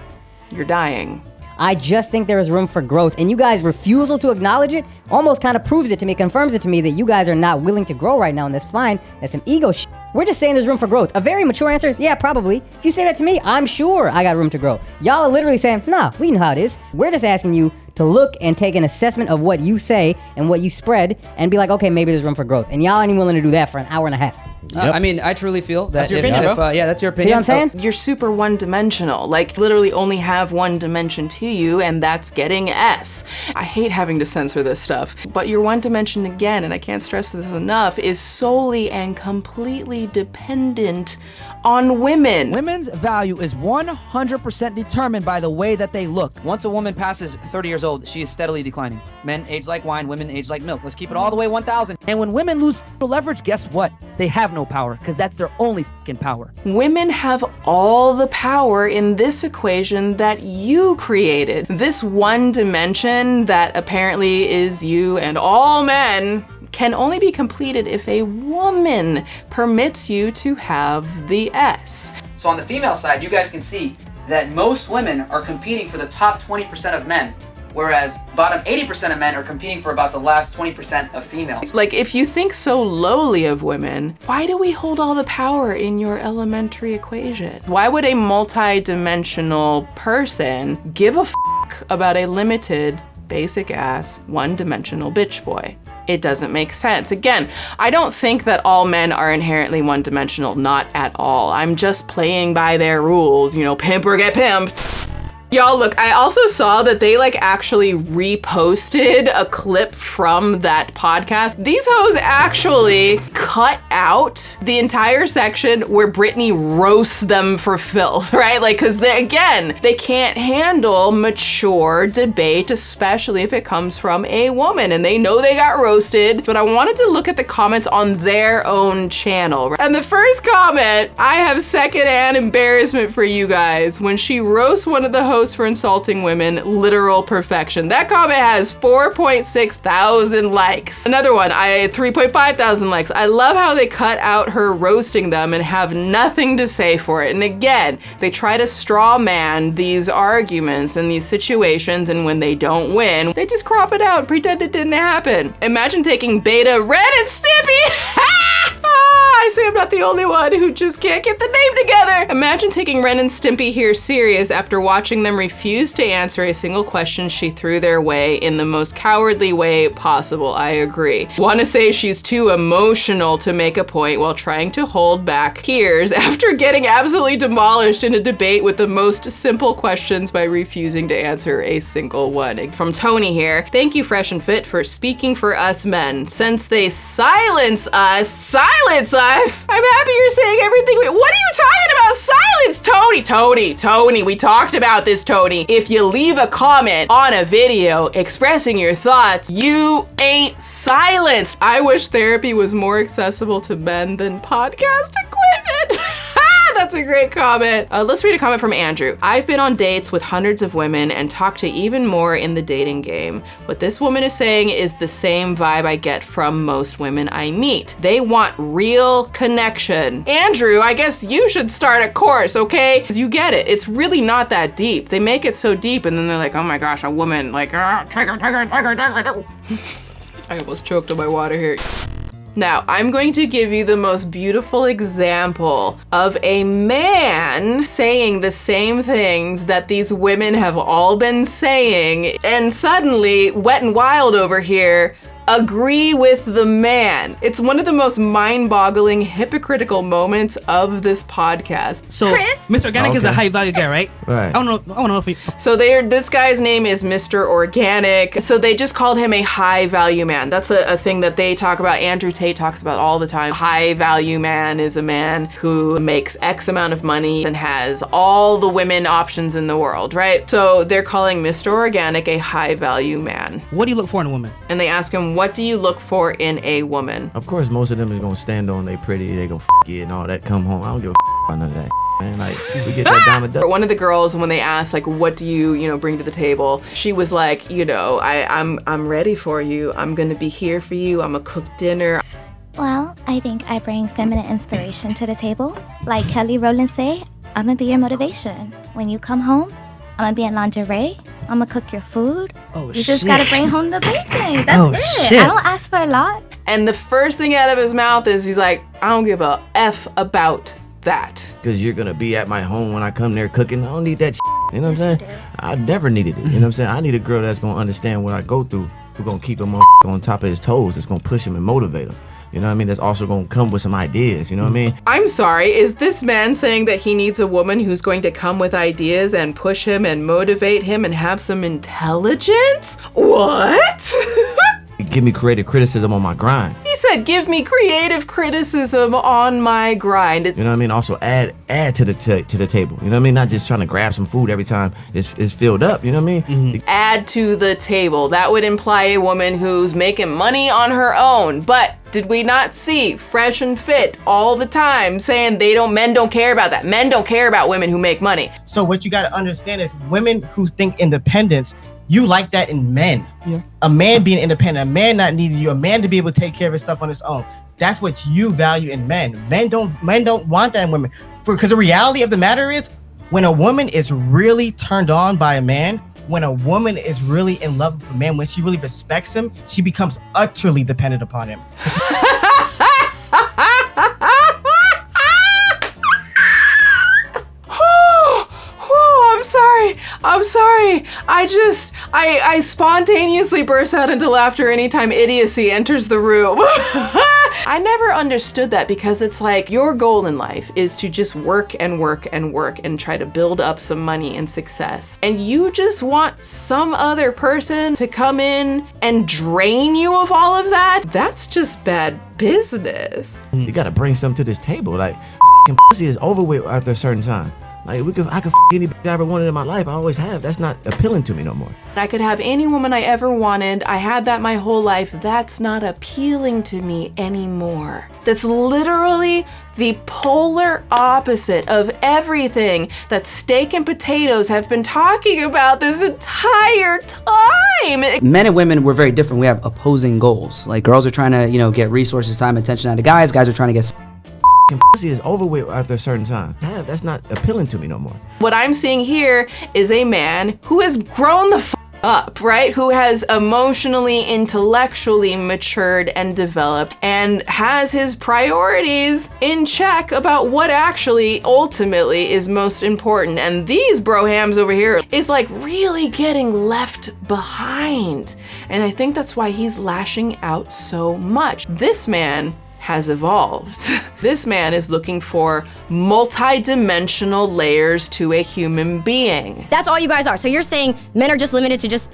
S7: you're dying.
S9: I just think there is room for growth, and you guys' refusal to acknowledge it almost kind of proves it to me, confirms it to me that you guys are not willing to grow right now, and that's fine. That's some ego shit. We're just saying there's room for growth. A very mature answer is, yeah, probably. If you say that to me, I'm sure I got room to grow. Y'all are literally saying, nah, we know how it is. We're just asking you to look and take an assessment of what you say and what you spread and be like, okay, maybe there's room for growth. And y'all ain't willing to do that for an hour and a half.
S4: I mean, I truly feel that
S12: That's your opinion,
S4: yeah, that's your opinion.
S9: See what I'm saying?
S7: You're super one-dimensional, like literally only have one dimension to you, and that's getting S. I hate having to censor this stuff, but your one dimension, again, and I can't stress this enough, is solely and completely dependent on women.
S4: Women's value is 100% determined by the way that they look. Once a woman passes 30 years old, she is steadily declining. Men age like wine, women age like milk. Let's keep it all the way 1,000. And when women lose leverage, guess what? They have no power, because that's their only fucking power.
S7: Women have all the power in this equation that you created. This one dimension that apparently is you and all men can only be completed if a woman permits you to have the S.
S4: So on the female side, you guys can see that most women are competing for the top 20% of men, whereas bottom 80% of men are competing for about the last 20% of females.
S7: Like, if you think so lowly of women, why do we hold all the power in your elementary equation? Why would a multi-dimensional person give a fuck about a limited, basic-ass, one-dimensional bitch boy? It doesn't make sense. Again, I don't think that all men are inherently one-dimensional, not at all. I'm just playing by their rules, you know, pimp or get pimped. Y'all, look, I also saw that they like actually reposted a clip from that podcast. These hoes actually cut out the entire section where Brittany roasts them for filth, right? Like, cause they can't handle mature debate, especially if it comes from a woman, and they know they got roasted. But I wanted to look at the comments on their own channel. And the first comment, I have secondhand embarrassment for you guys. When she roasts one of the hosts for insulting women, literal perfection. That comment has 4.6 thousand likes. Another one, 3.5 thousand likes. I love how they cut out her roasting them and have nothing to say for it. And again, they try to straw man these arguments and these situations, and when they don't win, they just crop it out and pretend it didn't happen. Imagine taking Beta, Ren, and Stimpy. I say I'm not the only one who just can't get the name together. Imagine taking Ren and Stimpy here serious after watching them refuse to answer a single question she threw their way in the most cowardly way possible. I agree. Want to say she's too emotional to make a point while trying to hold back tears after getting absolutely demolished in a debate with the most simple questions by refusing to answer a single one. From Tony here, thank you Fresh and Fit for speaking for us men. Since they silence us, I'm happy you're saying everything. What are you talking about? Silence, Tony, we talked about this, Tony. If you leave a comment on a video expressing your thoughts, you ain't silenced. I wish therapy was more accessible to men than podcast equipment. That's a great comment. Let's read a comment from Andrew. I've been on dates with hundreds of women and talked to even more in the dating game. What this woman is saying is the same vibe I get from most women I meet. They want real connection. Andrew, I guess you should start a course, okay? Because you get it. It's really not that deep. They make it so deep and then they're like, oh my gosh, a woman, like, take her. I almost choked on my water here. Now, I'm going to give you the most beautiful example of a man saying the same things that these women have all been saying, and suddenly, Wet and Wild over here agree with the man. It's one of the most mind-boggling, hypocritical moments of this podcast.
S10: So,
S6: Chris?
S10: Mr. Organic is a high-value guy, right?
S13: Right.
S10: I don't know if he...
S7: So this guy's name is Mr. Organic. So they just called him a high-value man. That's a thing that they talk about. Andrew Tate talks about all the time. High-value man is a man who makes X amount of money and has all the women options in the world, right? So they're calling Mr. Organic a high-value man.
S10: What do you look for in a woman?
S7: And they ask him, what do you look for in a woman?
S13: Of course, most of them is gonna stand on they pretty, they gonna you and all that, come home. I don't give a about none of that, man. Like, we get that diamond dust.
S7: One of the girls, when they asked, like, what do you bring to the table? She was like, I'm ready for you. I'm gonna be here for you. I'm gonna cook dinner.
S14: Well, I think I bring feminine inspiration to the table. Like Kelly Rowland say, I'm gonna be your motivation. When you come home, I'm gonna be in lingerie. I'm gonna cook your food.
S10: Oh,
S14: you just gotta bring home the bacon. That's it.
S10: Shit.
S14: I don't ask for a lot.
S7: And the first thing out of his mouth is he's like, I don't give a F about that.
S13: Because you're gonna be at my home when I come there cooking. I don't need that shit. You know what I'm saying? I never needed it. You know what I'm saying? I need a girl that's gonna understand what I go through. Who's gonna keep him on top of his toes. That's gonna push him and motivate him. You know what I mean? That's also gonna come with some ideas, you know what I mean?
S7: I'm sorry, is this man saying that he needs a woman who's going to come with ideas and push him and motivate him and have some intelligence? What?
S13: Give me creative criticism on my grind.
S7: He said, give me creative criticism on my grind.
S13: You know what I mean? Also add to the table. You know what I mean? Not just trying to grab some food every time it's filled up. You know what I mean?
S7: Add to the table. That would imply a woman who's making money on her own. But did we not see Fresh and Fit all the time saying men don't care about that. Men don't care about women who make money.
S15: So what you got to understand is women who think independence, you like that in men.
S10: Yeah.
S15: A man being independent, a man not needing you, a man to be able to take care of his stuff on his own. That's what you value in men. Men don't want that in women. Because the reality of the matter is, when a woman is really turned on by a man, when a woman is really in love with a man, when she really respects him, she becomes utterly dependent upon him.
S7: I'm sorry. I spontaneously burst out into laughter anytime idiocy enters the room. I never understood that, because it's like your goal in life is to just work and work and work and try to build up some money and success. And you just want some other person to come in and drain you of all of that? That's just bad business.
S13: You gotta bring something to this table. Like, pussy is over with after a certain time. Like, I could any bitch I ever wanted in my life. I always have. That's not appealing to me no more.
S7: I could have any woman I ever wanted. I had that my whole life. That's not appealing to me anymore. That's literally the polar opposite of everything that Steak and Potatoes have been talking about this entire time.
S4: Men and women, we're very different. We have opposing goals. Like, girls are trying to, get resources, time, attention out of guys. Guys are trying to get
S13: pussy is over with after a certain time. That's not appealing to me no more.
S7: What I'm seeing here is a man who has grown the up, right? Who has emotionally, intellectually matured and developed and has his priorities in check about what actually ultimately is most important. And these brohams over here is like really getting left behind. And I think that's why he's lashing out so much. This man has evolved. This man is looking for multi-dimensional layers to a human being.
S6: That's all you guys are. So you're saying men are just limited to just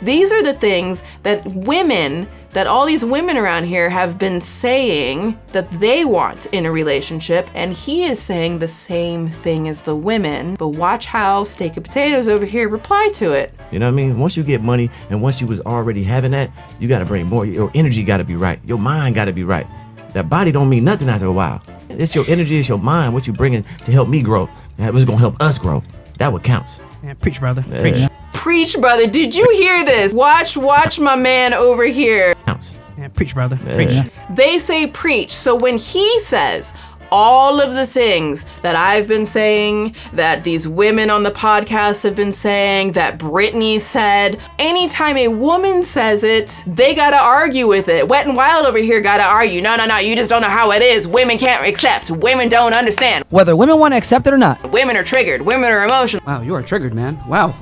S7: These are the things that all these women around here have been saying that they want in a relationship, and he is saying the same thing as the women. But watch how Steak and Potatoes over here reply to it.
S13: You know what I mean? Once you get money and once you was already having that, you gotta bring more. Your energy gotta be right. Your mind gotta be right. That body don't mean nothing after a while. It's your energy, it's your mind, what you bringing to help me grow. That was gonna help us grow. That what counts.
S10: Yeah, preach, brother. Preach.
S7: Preach, brother. Did you hear this? Watch my man over here.
S13: Counts.
S10: Yeah, preach, brother. Preach.
S7: They say preach. So when he says all of the things that I've been saying, that these women on the podcast have been saying, that Brittany said, anytime a woman says it, they gotta argue with it. Wet and Wild over here gotta argue. No, you just don't know how it is. Women can't accept. Women don't understand.
S4: Whether women want to accept it or not.
S7: Women are triggered. Women are emotional.
S4: Wow, you are triggered, man. Wow.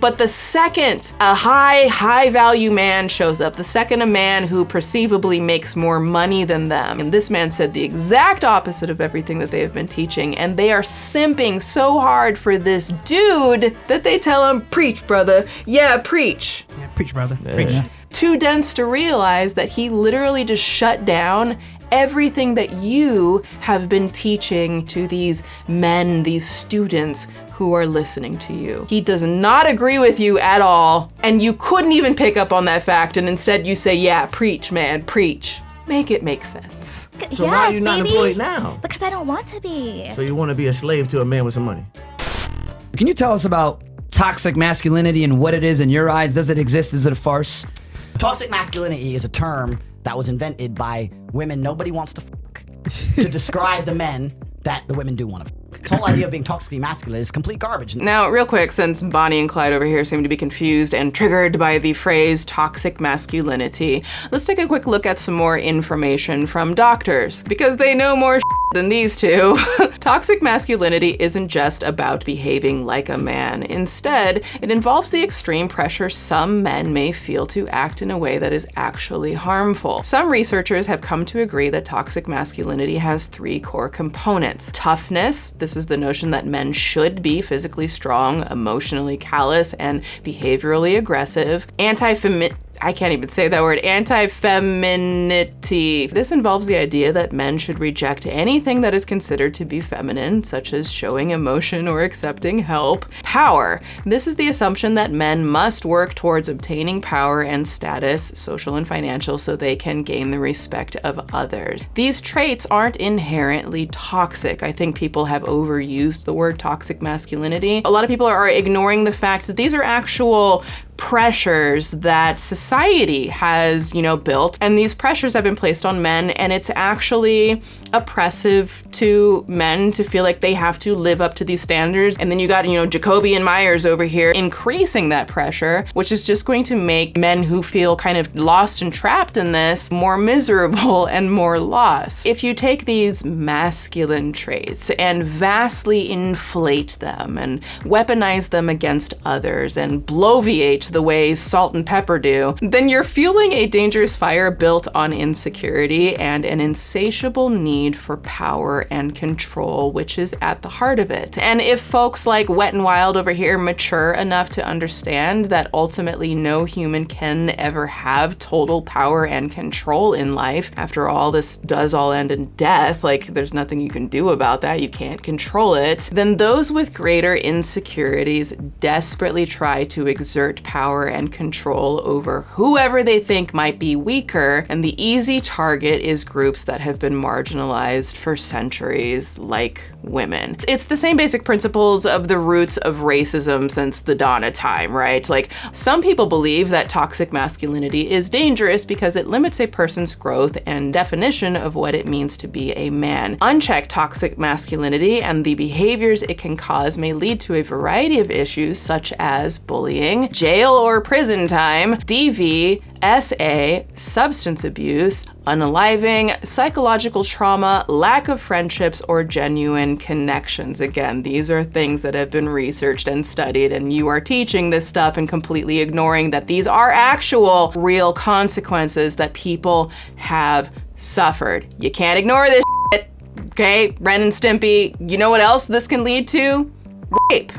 S7: But the second a high value man shows up, the second a man who perceivably makes more money than them, and this man said the exact opposite of everything that they have been teaching, and they are simping so hard for this dude that they tell him, preach, brother. Yeah, preach.
S10: Yeah, preach, brother. Preach.
S7: Too dense to realize that he literally just shut down everything that you have been teaching to these men, these students who are listening to you. He does not agree with you at all, and you couldn't even pick up on that fact, and instead you say, yeah, preach, man, preach. Make it make sense.
S13: So why are you not employed now?
S14: Because I don't want to be.
S13: So you want to be a slave to a man with some money?
S4: Can you tell us about toxic masculinity and what it is in your eyes? Does it exist? Is it a farce?
S3: Toxic masculinity is a term that was invented by women nobody wants to fuck to describe the men that the women do want to fuck. This whole idea of being toxically masculine is complete garbage.
S7: Now, real quick, since Bonnie and Clyde over here seem to be confused and triggered by the phrase toxic masculinity, let's take a quick look at some more information from doctors, because they know more than these two. Toxic masculinity isn't just about behaving like a man. Instead, it involves the extreme pressure some men may feel to act in a way that is actually harmful. Some researchers have come to agree that toxic masculinity has 3 core components. Toughness. This is the notion that men should be physically strong, emotionally callous, and behaviorally aggressive. I can't even say that word. Anti-femininity. This involves the idea that men should reject anything that is considered to be feminine, such as showing emotion or accepting help. Power. This is the assumption that men must work towards obtaining power and status, social and financial, so they can gain the respect of others. These traits aren't inherently toxic. I think people have overused the word toxic masculinity. A lot of people are ignoring the fact that these are actual pressures that society has, built. And these pressures have been placed on men, and it's actually oppressive to men to feel like they have to live up to these standards. And then you got, Jacoby and Myers over here increasing that pressure, which is just going to make men who feel kind of lost and trapped in this more miserable and more lost. If you take these masculine traits and vastly inflate them and weaponize them against others and bloviate the way salt and pepper do, then you're fueling a dangerous fire built on insecurity and an insatiable need for power and control, which is at the heart of it. And if folks like Wet and Wild over here mature enough to understand that ultimately no human can ever have total power and control in life, after all, this does all end in death, like there's nothing you can do about that, you can't control it, then those with greater insecurities desperately try to exert power and control over whoever they think might be weaker, and the easy target is groups that have been marginalized for centuries, like women. It's the same basic principles of the roots of racism since the dawn of time, right? Like, some people believe that toxic masculinity is dangerous because it limits a person's growth and definition of what it means to be a man. Unchecked toxic masculinity and the behaviors it can cause may lead to a variety of issues such as bullying, jail or prison time, DV, SA, substance abuse, unaliving, psychological trauma, lack of friendships, or genuine connections. Again, these are things that have been researched and studied, and you are teaching this stuff and completely ignoring that these are actual real consequences that people have suffered. You can't ignore this shit, okay? Ren and Stimpy, you know what else this can lead to? Rape.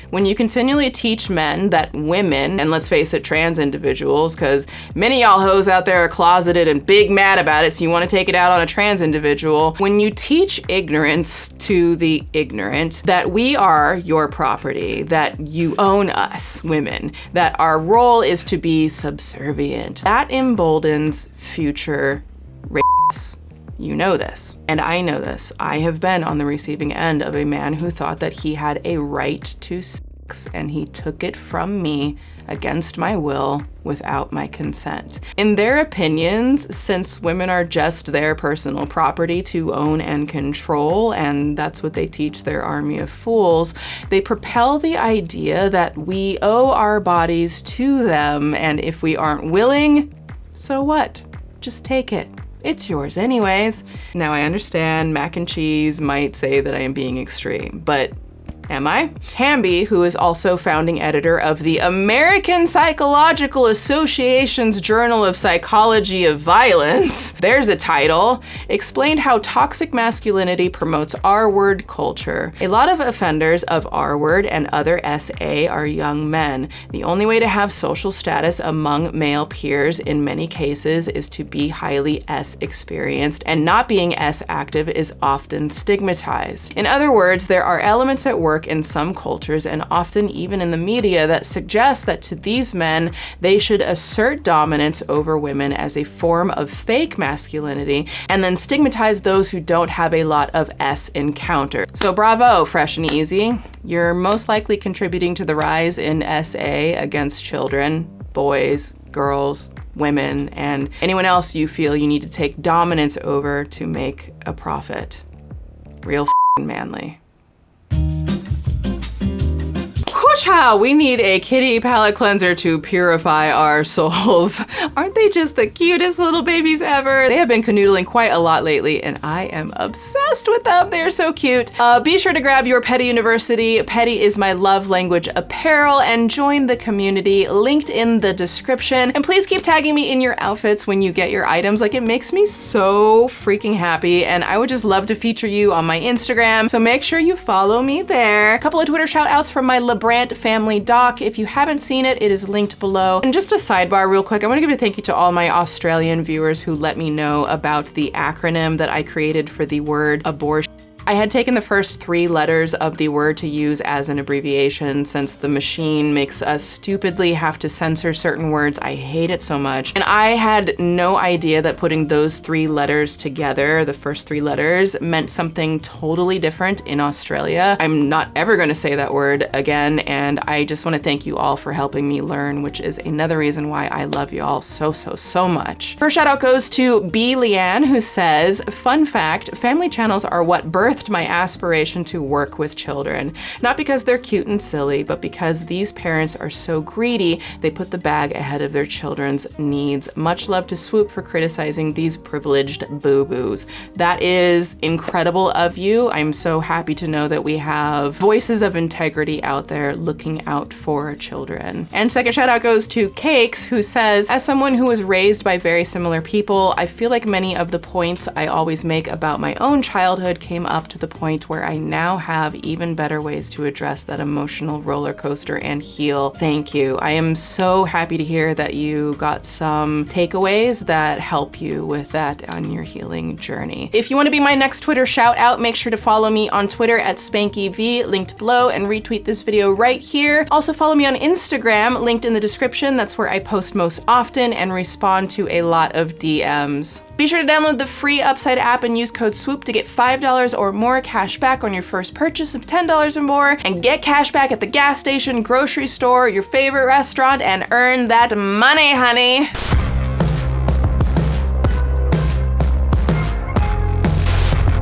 S7: When you continually teach men that women, and let's face it, trans individuals, because many y'all hoes out there are closeted and big mad about it, so you want to take it out on a trans individual. When you teach ignorance to the ignorant, that we are your property, that you own us, women, that our role is to be subservient, that emboldens future rapists. You know this, and I know this. I have been on the receiving end of a man who thought that he had a right to sex, and he took it from me against my will without my consent. In their opinions, since women are just their personal property to own and control, and that's what they teach their army of fools, they propel the idea that we owe our bodies to them, and if we aren't willing, so what? Just take it. It's yours anyways. Now I understand mac and cheese might say that I am being extreme, but am I? Hamby, who is also founding editor of the American Psychological Association's Journal of Psychology of Violence, there's a title, explained how toxic masculinity promotes R-word culture. A lot of offenders of R-word and other SA are young men. The only way to have social status among male peers in many cases is to be highly S experienced, and not being S active is often stigmatized. In other words, there are elements at work in some cultures and often even in the media that suggest that to these men, they should assert dominance over women as a form of fake masculinity and then stigmatize those who don't have a lot of S encounter. So bravo, Fresh and Easy. You're most likely contributing to the rise in SA against children, boys, girls, women, and anyone else you feel you need to take dominance over to make a profit. Real f***ing manly. Child, we need a kitty palate cleanser to purify our souls. Aren't they just the cutest little babies ever? They have been canoodling quite a lot lately, and I am obsessed with them. They're so cute. Be sure to grab your Petty University. Petty is my love language apparel, and join the community linked in the description. And please keep tagging me in your outfits when you get your items. Like, it makes me so freaking happy, and I would just love to feature you on my Instagram. So make sure you follow me there. A couple of Twitter shout outs from my LaBrant family doc. If you haven't seen it, it is linked below. And just a sidebar real quick, I want to give a thank you to all my Australian viewers who let me know about the acronym that I created for the word abortion. I had taken the first 3 letters of the word to use as an abbreviation since the machine makes us stupidly have to censor certain words. I hate it so much. And I had no idea that putting those 3 letters together, the first 3 letters, meant something totally different in Australia. I'm not ever going to say that word again, and I just want to thank you all for helping me learn, which is another reason why I love you all so much. First shout out goes to B. Leanne, who says, fun fact, family channels are what birthed my aspiration to work with children. Not because they're cute and silly, but because these parents are so greedy, they put the bag ahead of their children's needs. Much love to Swoop for criticizing these privileged boo-boos. That is incredible of you. I'm so happy to know that we have voices of integrity out there looking out for children. And second shout out goes to Cakes, who says, as someone who was raised by very similar people, I feel like many of the points I always make about my own childhood came up to the point where I now have even better ways to address that emotional roller coaster and heal. Thank you. I am so happy to hear that you got some takeaways that help you with that on your healing journey. If you want to be my next Twitter shout out, make sure to follow me on Twitter at SpankyV, linked below, and retweet this video right here. Also follow me on Instagram, linked in the description. That's where I post most often and respond to a lot of DMs. Be sure to download the free Upside app and use code SWOOP to get $5 or more cash back on your first purchase of $10 or more, and get cash back at the gas station, grocery store, your favorite restaurant, and earn that money, honey.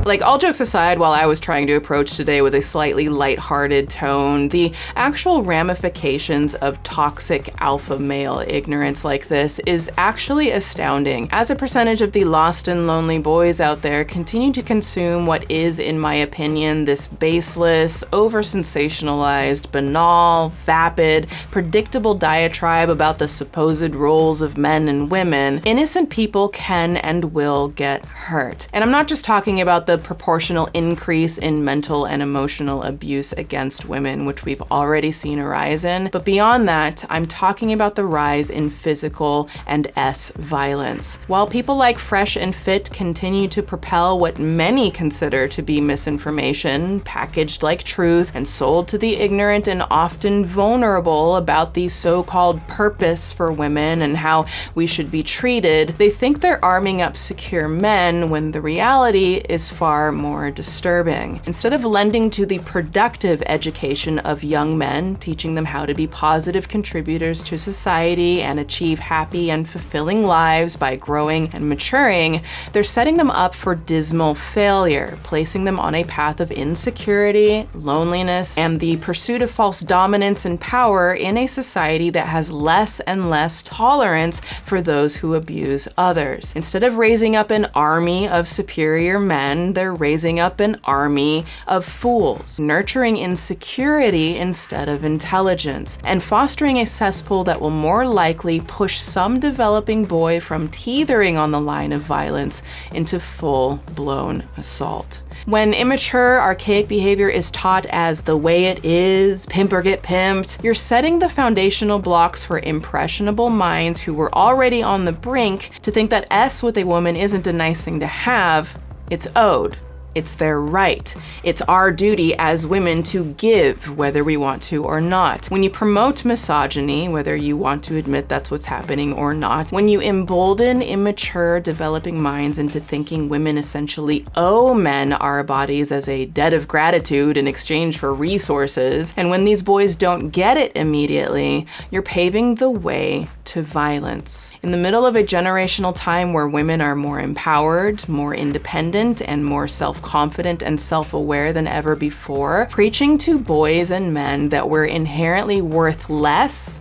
S7: Like, all jokes aside, while I was trying to approach today with a slightly lighthearted tone, the actual ramifications of toxic alpha male ignorance like this is actually astounding. As a percentage of the lost and lonely boys out there continue to consume what is, in my opinion, this baseless, over-sensationalized, banal, vapid, predictable diatribe about the supposed roles of men and women, innocent people can and will get hurt. And I'm not just talking about the proportional increase in mental and emotional abuse against women, which we've already seen a rise in, but beyond that, I'm talking about the rise in physical and violence. While people like Fresh and Fit continue to propel what many consider to be misinformation, packaged like truth and sold to the ignorant and often vulnerable about the so-called purpose for women and how we should be treated, they think they're arming up secure men when the reality is far more disturbing. Instead of lending to the productive education of young men, teaching them how to be positive contributors to society and achieve happy and fulfilling lives by growing and maturing, they're setting them up for dismal failure, placing them on a path of insecurity, loneliness, and the pursuit of false dominance and power in a society that has less and less tolerance for those who abuse others. Instead of raising up an army of superior men, they're raising up an army of fools, nurturing insecurity instead of intelligence, and fostering a cesspool that will more likely push some developing boy from teetering on the line of violence into full-blown assault. When immature, archaic behavior is taught as the way it is, pimp or get pimped, you're setting the foundational blocks for impressionable minds who were already on the brink to think that S with a woman isn't a nice thing to have, it's owed. It's their right. It's our duty as women to give, whether we want to or not. When you promote misogyny, whether you want to admit that's what's happening or not, when you embolden immature, developing minds into thinking women essentially owe men our bodies as a debt of gratitude in exchange for resources, and when these boys don't get it immediately, you're paving the way to violence. In the middle of a generational time where women are more empowered, more independent, and more self-confident and self-aware than ever before, preaching to boys and men that we're inherently worth less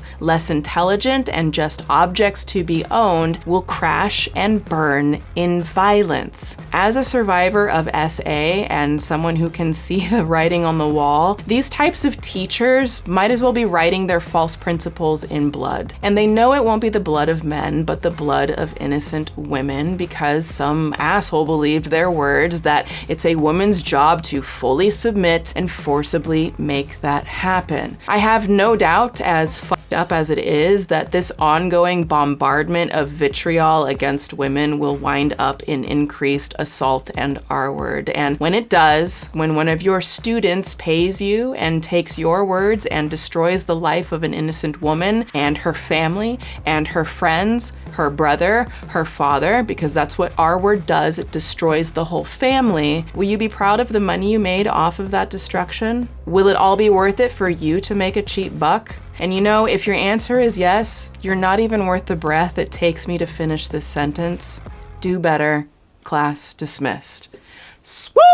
S7: intelligent, and just objects to be owned will crash and burn in violence. As a survivor of SA and someone who can see the writing on the wall, these types of teachers might as well be writing their false principles in blood. And they know it won't be the blood of men, but the blood of innocent women, because some asshole believed their words that it's a woman's job to fully submit and forcibly make that happen. I have no doubt, as fucked up up as it is, that this ongoing bombardment of vitriol against women will wind up in increased assault and R-word. And when it does, when one of your students pays you and takes your words and destroys the life of an innocent woman and her family and her friends, her brother, her father, because that's what R-word does, it destroys the whole family, will you be proud of the money you made off of that destruction? Will it all be worth it for you to make a cheap buck? And you know, if your answer is yes, you're not even worth the breath it takes me to finish this sentence. Do better. Class dismissed. Swoop!